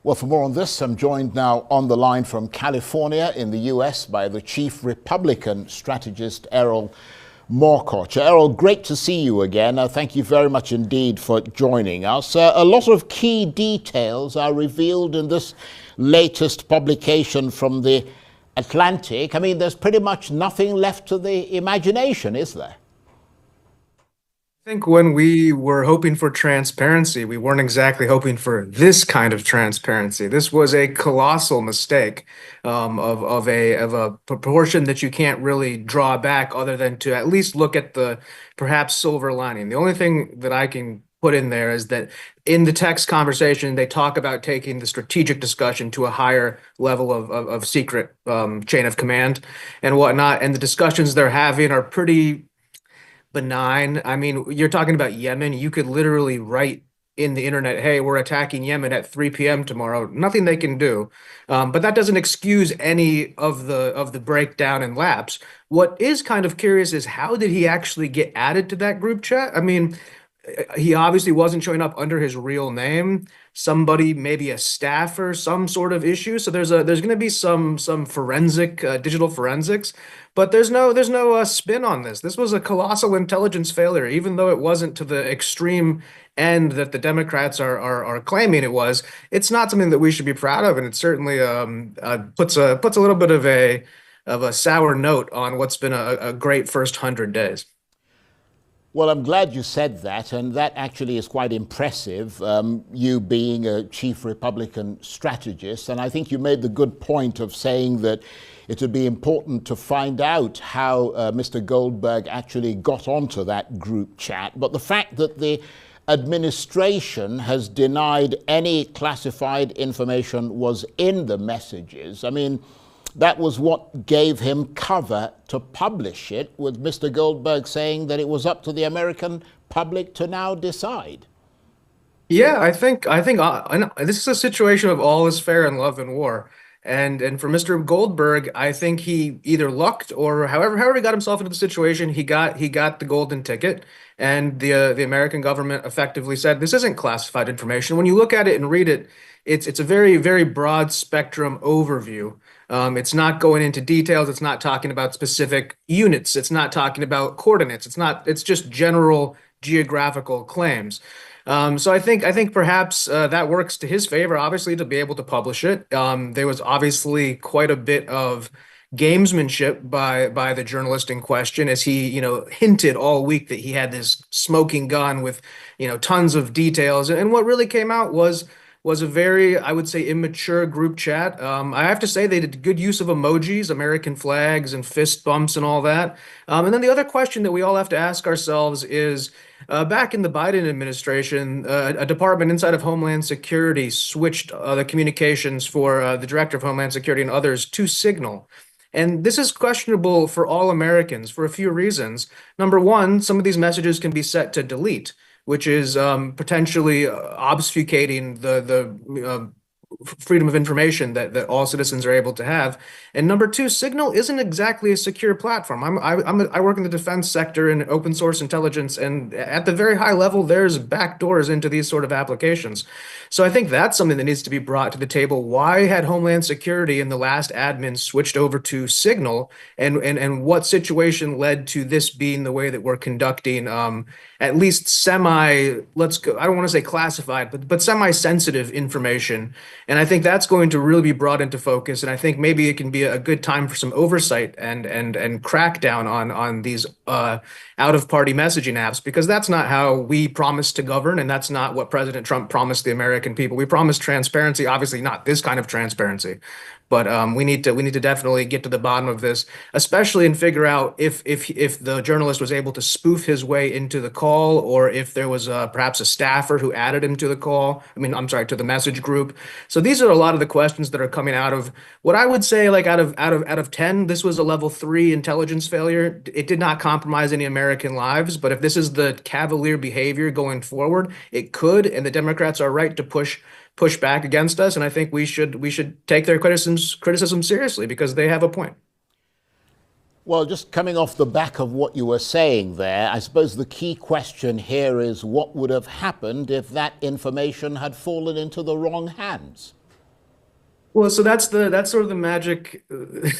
Well, for more on this, I'm joined now on the line from California in the US by the Chief Republican strategist, Erol Morkoç. Erol, great to see you again. Thank you very much indeed for joining us. A lot of key details are revealed in this latest publication from the Atlantic. I mean, there's pretty much nothing left to the imagination, is there? I think when we were hoping for transparency, we weren't exactly hoping for this kind of transparency. This was a colossal mistake of a proportion that you can't really draw back other than to at least look at the perhaps silver lining. The only thing that I can put in there is that in the text conversation, they talk about taking the strategic discussion to a higher level of secret chain of command and whatnot. And the discussions they're having are pretty benign. I mean, you're talking about Yemen. You could literally write in the internet, hey, we're attacking Yemen at 3 p.m. tomorrow. Nothing they can do. But that doesn't excuse any of the breakdown and lapse. What is kind of curious is how did he actually get added to that group chat? I mean, he obviously wasn't showing up under his real name. Somebody, maybe a staffer, some sort of issue. So there's going to be some forensic digital forensics, but there's no spin on this. This was a colossal intelligence failure, even though it wasn't to the extreme end that the Democrats are claiming it was. It's not something that we should be proud of, and it certainly puts a little bit of a sour note on what's been a great first 100 days. Well, I'm glad you said that, and that actually is quite impressive, you being a chief Republican strategist. And I think you made the good point of saying that it would be important to find out how Mr. Goldberg actually got onto that group chat. But the fact that the administration has denied any classified information was in the messages, I mean, that was what gave him cover to publish it, with Mr. Goldberg saying that it was up to the American public to now decide. Yeah, I think this is a situation of all is fair in love and war. And for Mr. Goldberg, I think he either lucked or however he got himself into the situation, he got the golden ticket. And the American government effectively said, this isn't classified information. When you look at it and read it, it's a very, very broad spectrum overview. It's not going into details. It's not talking about specific units. It's not talking about coordinates. It's just general geographical claims. So I think perhaps that works to his favor, obviously, to be able to publish it. There was obviously quite a bit of gamesmanship by the journalist in question, as he, hinted all week that he had this smoking gun with, tons of details. And what really came out was a very, I would say, immature group chat. I have to say they did good use of emojis, American flags and fist bumps and all that. And then the other question that we all have to ask ourselves is, back in the Biden administration, a department inside of Homeland Security switched the communications for the director of Homeland Security and others to Signal. And this is questionable for all Americans for a few reasons. Number one, some of these messages can be set to delete, which is potentially obfuscating the freedom of information that all citizens are able to have. And number two, Signal isn't exactly a secure platform. I work in the defense sector in open source intelligence, and at the very high level, there's backdoors into these sort of applications. So I think that's something that needs to be brought to the table. Why had Homeland Security in the last admin switched over to Signal, and what situation led to this being the way that we're conducting at least I don't want to say classified, but semi-sensitive information. And I think that's going to really be brought into focus. And I think maybe it can be a good time for some oversight and crackdown on these out-of-party messaging apps, because that's not how we promised to govern, and that's not what President Trump promised the American people. We promised transparency, obviously not this kind of transparency. But we need to definitely get to the bottom of this, especially and figure out if the journalist was able to spoof his way into the call, or if there was perhaps a staffer who added him to the call. I mean, I'm sorry, to the message group. So these are a lot of the questions that are coming out of what I would say, like out of 10, this was a level 3 intelligence failure. It did not compromise any American lives, but if this is the cavalier behavior going forward, it could, and the Democrats are right to push back against us. And I think we should take their criticism seriously, because they have a point. Well, just coming off the back of what you were saying there, I suppose the key question here is what would have happened if that information had fallen into the wrong hands? Well, so that's sort of the magic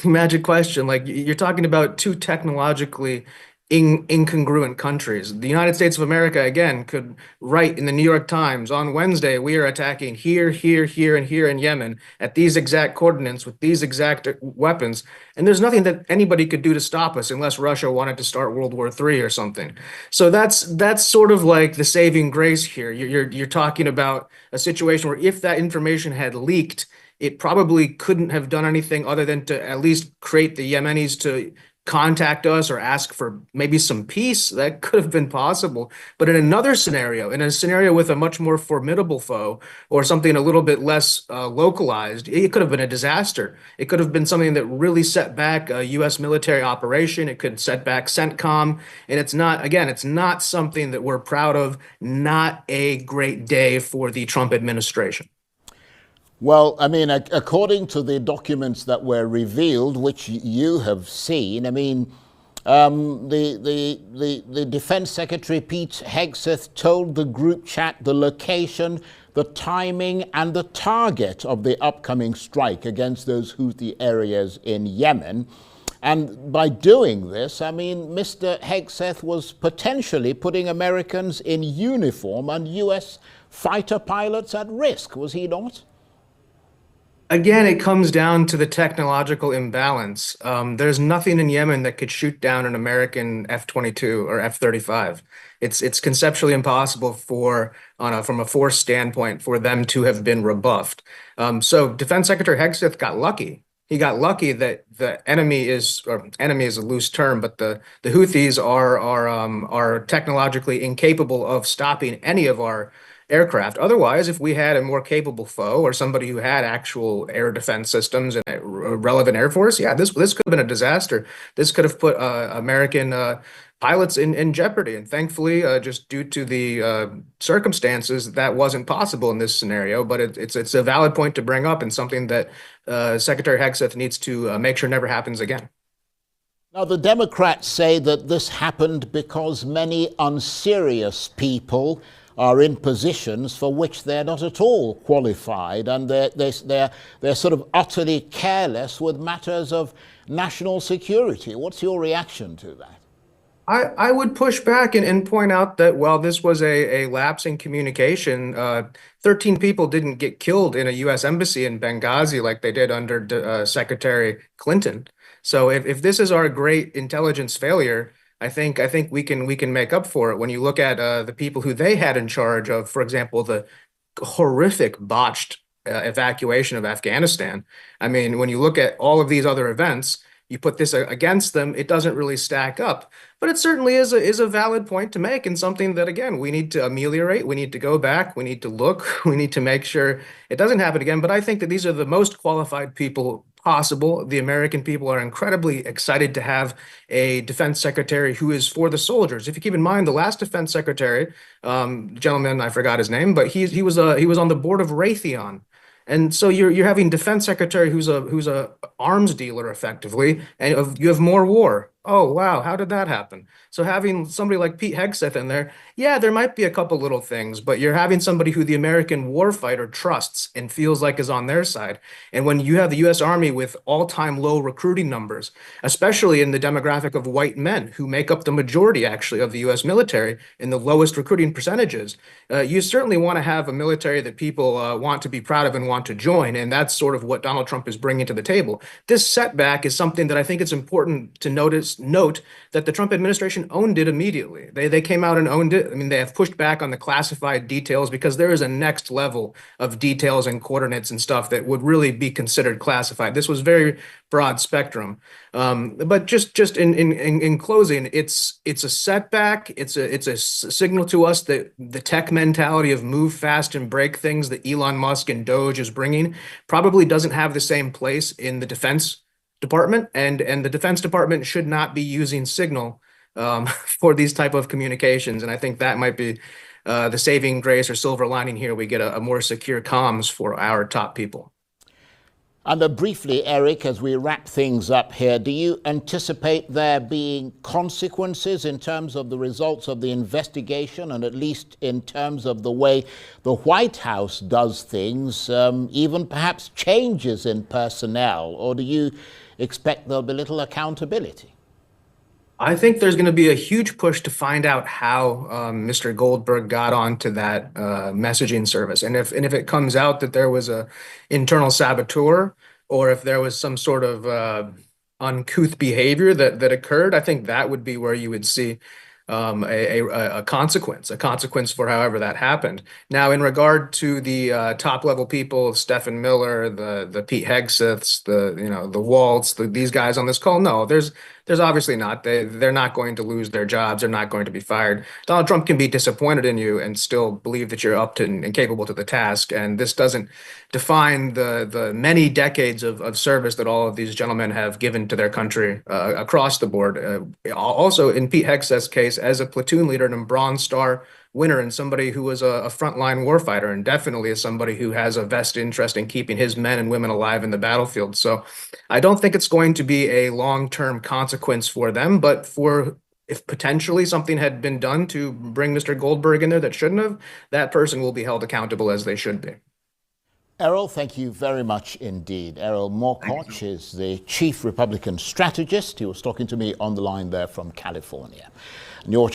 magic question. Like you're talking about two technologically incongruent countries. The United States of America again could write in the New York Times on Wednesday, we are attacking here, here, here, and here in Yemen at these exact coordinates with these exact weapons, and there's nothing that anybody could do to stop us unless Russia wanted to start World War III or something. So that's sort of like the saving grace here. You're talking about a situation where if that information had leaked, it probably couldn't have done anything other than to at least create the Yemenis to contact us or ask for maybe some peace. That could have been possible. But in another scenario, in a scenario with a much more formidable foe or something a little bit less localized, it could have been a disaster. It could have been something that really set back a U.S. military operation. It could set back CENTCOM. And it's not, again, it's not something that we're proud of. Not a great day for the Trump administration. Well, I mean, according to the documents that were revealed, which you have seen, I mean, the Defense Secretary Pete Hegseth told the group chat the location, the timing, and the target of the upcoming strike against those Houthi areas in Yemen. And by doing this, I mean, Mr. Hegseth was potentially putting Americans in uniform and U.S. fighter pilots at risk, was he not? Again, it comes down to the technological imbalance. There's nothing in Yemen that could shoot down an American F-22 or F-35. It's conceptually impossible from a force standpoint for them to have been rebuffed. So Defense Secretary Hegseth got lucky. He got lucky that the enemy is, or enemy is a loose term, but the Houthis are technologically incapable of stopping any of our aircraft. Otherwise, if we had a more capable foe or somebody who had actual air defense systems and a relevant air force, yeah, this could have been a disaster. This could have put American pilots in jeopardy. And thankfully, just due to the circumstances, that wasn't possible in this scenario. But it's a valid point to bring up and something that Secretary Hegseth needs to make sure never happens again. Now, the Democrats say that this happened because many unserious people are in positions for which they're not at all qualified, and they're sort of utterly careless with matters of national security. What's your reaction to that? I would push back and point out that while this was a lapse in communication, 13 people didn't get killed in a U.S. embassy in Benghazi like they did under Secretary Clinton. So if this is our great intelligence failure, I think we can make up for it when you look at the people who they had in charge of, for example, the horrific botched evacuation of Afghanistan. I mean, when you look at all of these other events, you put this against them, it doesn't really stack up. But it certainly is a valid point to make and something that, again, we need to ameliorate. We need to go back. We need to look. We need to make sure it doesn't happen again. But I think that these are the most qualified people possible. The American people are incredibly excited to have a defense secretary who is for the soldiers. If you keep in mind, the last defense secretary, gentleman, I forgot his name, but he was on the board of Raytheon. And so you're having defense secretary who's a arms dealer effectively, and you have more war. Oh, wow, how did that happen? So having somebody like Pete Hegseth in there, yeah, there might be a couple little things, but you're having somebody who the American warfighter trusts and feels like is on their side. And when you have the U.S. Army with all-time low recruiting numbers, especially in the demographic of white men who make up the majority actually of the U.S. military in the lowest recruiting percentages, you certainly want to have a military that people want to be proud of and want to join. And that's sort of what Donald Trump is bringing to the table. This setback is something that I think it's important to note that the Trump administration owned it immediately. They came out and owned it. I mean, they have pushed back on the classified details because there is a next level of details and coordinates and stuff that would really be considered classified. This was very broad spectrum. But just in closing, it's a setback. It's a signal to us that the tech mentality of move fast and break things that Elon Musk and Doge is bringing probably doesn't have the same place in the Defense Department, and the Defense Department should not be using Signal for these type of communications. And I think that might be the saving grace or silver lining here. We get a more secure comms for our top people. And briefly, Eric, as we wrap things up here, do you anticipate there being consequences in terms of the results of the investigation, and at least in terms of the way the White House does things, even perhaps changes in personnel? Or do you expect there'll be little accountability? I think there's going to be a huge push to find out how Mr. Goldberg got onto that messaging service, and if it comes out that there was a internal saboteur, or if there was some sort of uncouth behavior that occurred, I think that would be where you would see a consequence for however that happened. Now, in regard to the top level people, Stephen Miller, the Pete Hegseths, the Waltz, these guys on this call, no, there's obviously not. They're not going to lose their jobs. They're not going to be fired. Donald Trump can be disappointed in you and still believe that you're up to and capable to the task. And this doesn't define the many decades of service that all of these gentlemen have given to their country across the board. Also, in Pete Hegseth's case, as a platoon leader and a Bronze Star winner, and somebody who was a frontline warfighter, and definitely is somebody who has a vested interest in keeping his men and women alive in the battlefield. So I don't think it's going to be a long-term consequence for them, but for if potentially something had been done to bring Mr. Goldberg in there that shouldn't have, that person will be held accountable as they should be. Errol, thank you very much indeed. Erol Morkoç is the chief Republican strategist. He was talking to me on the line there from California. And you're